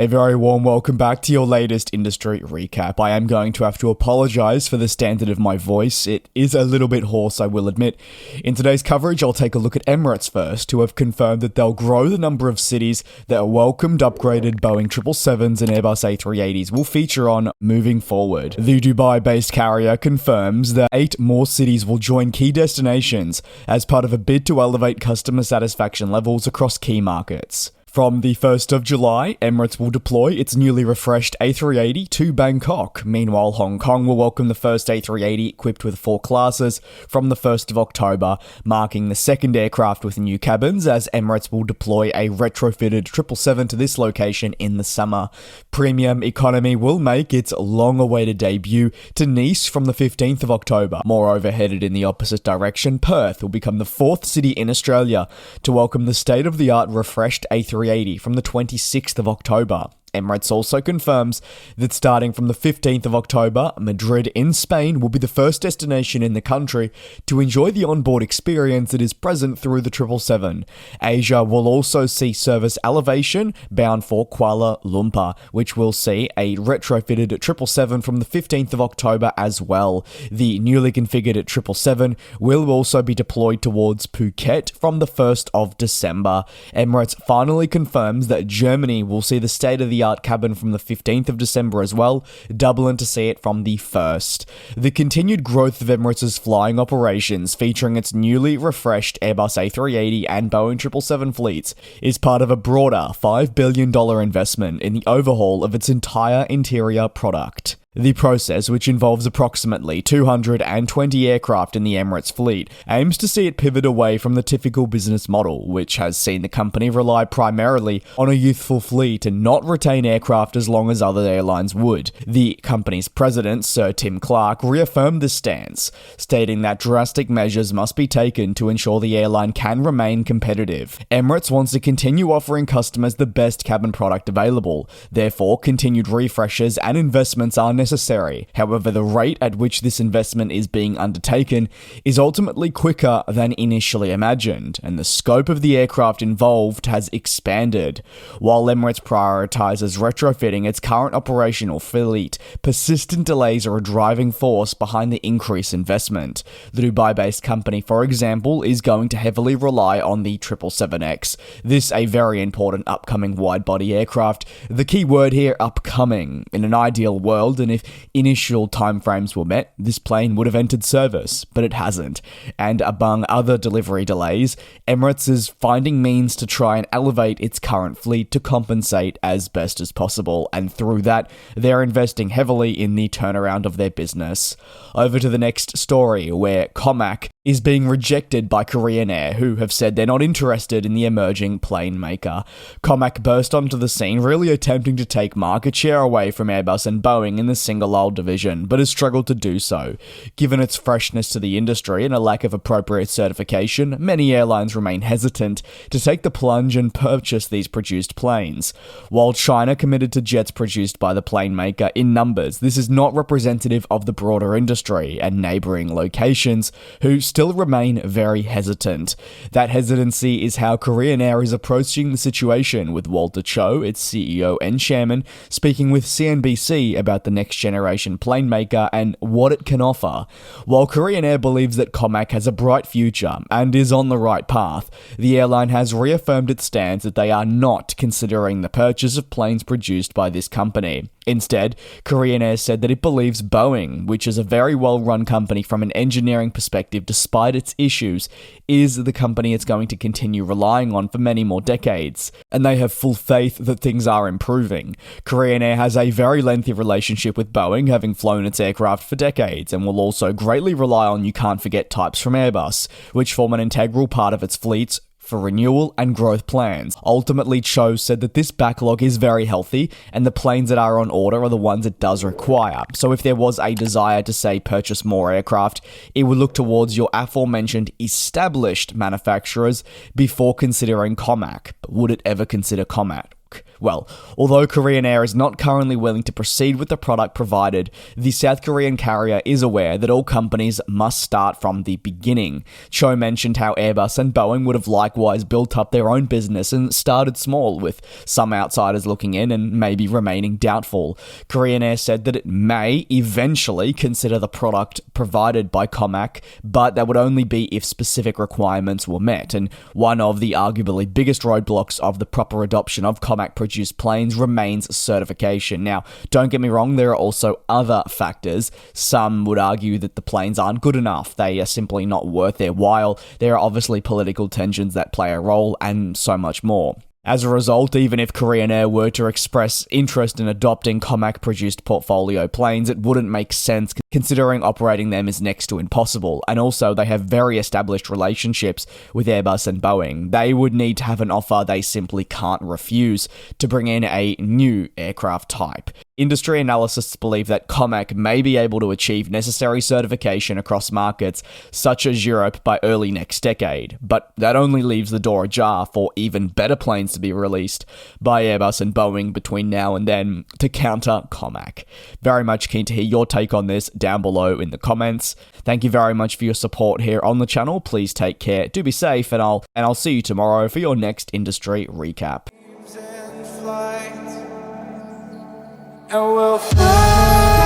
A very warm welcome back to your latest industry recap. I am going to have to apologise for the standard of my voice. It is a little bit hoarse, I will admit. In today's coverage, I'll take a look at Emirates first, who have confirmed that they'll grow the number of cities that welcomed upgraded Boeing 777s and Airbus A380s will feature on moving forward. The Dubai-based carrier confirms that 8 more cities will join key destinations as part of a bid to elevate customer satisfaction levels across key markets. From the 1st of July, Emirates will deploy its newly refreshed A380 to Bangkok. Meanwhile, Hong Kong will welcome the first A380 equipped with 4 classes from the 1st of October, marking the second aircraft with new cabins as Emirates will deploy a retrofitted 777 to this location in the summer. Premium economy will make its long-awaited debut to Nice from the 15th of October. Moreover, headed in the opposite direction, Perth will become the 4th city in Australia to welcome the state-of-the-art refreshed A380 from the 26th of October. Emirates also confirms that starting from the 15th of October, Madrid in Spain will be the first destination in the country to enjoy the onboard experience that is present through the 777. Asia will also see service Aviation bound for Kuala Lumpur, which will see a retrofitted 777 from the 15th of October as well. The newly configured 777 will also be deployed towards Phuket from the 1st of December. Emirates finally confirms that Germany will see the state-of-the-art cabin from the 15th of December as well, Dublin to see it from the 1st. The continued growth of Emirates' flying operations, featuring its newly refreshed Airbus A380 and Boeing 777 fleets, is part of a broader $5 billion investment in the overhaul of its entire interior product. The process, which involves approximately 220 aircraft in the Emirates fleet, aims to see it pivot away from the typical business model, which has seen the company rely primarily on a youthful fleet and not retain aircraft as long as other airlines would. The company's president, Sir Tim Clark, reaffirmed this stance, stating that drastic measures must be taken to ensure the airline can remain competitive. Emirates wants to continue offering customers the best cabin product available. Therefore, continued refreshes and investments are necessary. However, the rate at which this investment is being undertaken is ultimately quicker than initially imagined, and the scope of the aircraft involved has expanded. While Emirates prioritizes retrofitting its current operational fleet, persistent delays are a driving force behind the increased investment. The Dubai-based company, for example, is going to heavily rely on the 777X. This a very important upcoming wide-body aircraft. The key word here, upcoming. In an ideal world, and if initial timeframes were met, this plane would have entered service, but it hasn't. And among other delivery delays, Emirates is finding means to try and elevate its current fleet to compensate as best as possible, and through that, they're investing heavily in the turnaround of their business. Over to the next story, where COMAC is being rejected by Korean Air, who have said they're not interested in the emerging plane maker. COMAC burst onto the scene, really attempting to take market share away from Airbus and Boeing in the single-aisle division, but has struggled to do so. Given its freshness to the industry and a lack of appropriate certification, many airlines remain hesitant to take the plunge and purchase these produced planes. While China committed to jets produced by the plane maker in numbers, this is not representative of the broader industry and neighbouring locations, who still remain very hesitant. That hesitancy is how Korean Air is approaching the situation, with Walter Cho, its CEO and chairman, speaking with CNBC about the next generation plane maker and what it can offer. While Korean Air believes that COMAC has a bright future and is on the right path, the airline has reaffirmed its stance that they are not considering the purchase of planes produced by this company. Instead, Korean Air said that it believes Boeing, which is a very well-run company from an engineering perspective despite its issues, is the company it's going to continue relying on for many more decades, and they have full faith that things are improving. Korean Air has a very lengthy relationship with Boeing, having flown its aircraft for decades, and will also greatly rely on you can't forget types from Airbus, which form an integral part of its fleets for renewal and growth plans. Ultimately, Cho said that this backlog is very healthy, and the planes that are on order are the ones it does require. So if there was a desire to, say, purchase more aircraft, it would look towards your aforementioned established manufacturers before considering COMAC. But would it ever consider COMAC? Well, although Korean Air is not currently willing to proceed with the product provided, the South Korean carrier is aware that all companies must start from the beginning. Cho mentioned how Airbus and Boeing would have likewise built up their own business and started small, with some outsiders looking in and maybe remaining doubtful. Korean Air said that it may eventually consider the product provided by COMAC, but that would only be if specific requirements were met, and one of the arguably biggest roadblocks of the proper adoption of COMAC-produced planes remains certification. Now, don't get me wrong, there are also other factors. Some would argue that the planes aren't good enough, they are simply not worth their while, there are obviously political tensions that play a role, and so much more. As a result, even if Korean Air were to express interest in adopting COMAC-produced portfolio planes, it wouldn't make sense considering operating them is next to impossible, and also they have very established relationships with Airbus and Boeing. They would need to have an offer they simply can't refuse to bring in a new aircraft type. Industry analysts believe that COMAC may be able to achieve necessary certification across markets such as Europe by early next decade, but that only leaves the door ajar for even better planes to be released by Airbus and Boeing between now and then to counter COMAC. Very much keen to hear your take on this down below in the comments. Thank you very much for your support here on the channel. Please take care, do be safe, and I'll see you tomorrow for your next industry recap. And we'll fly.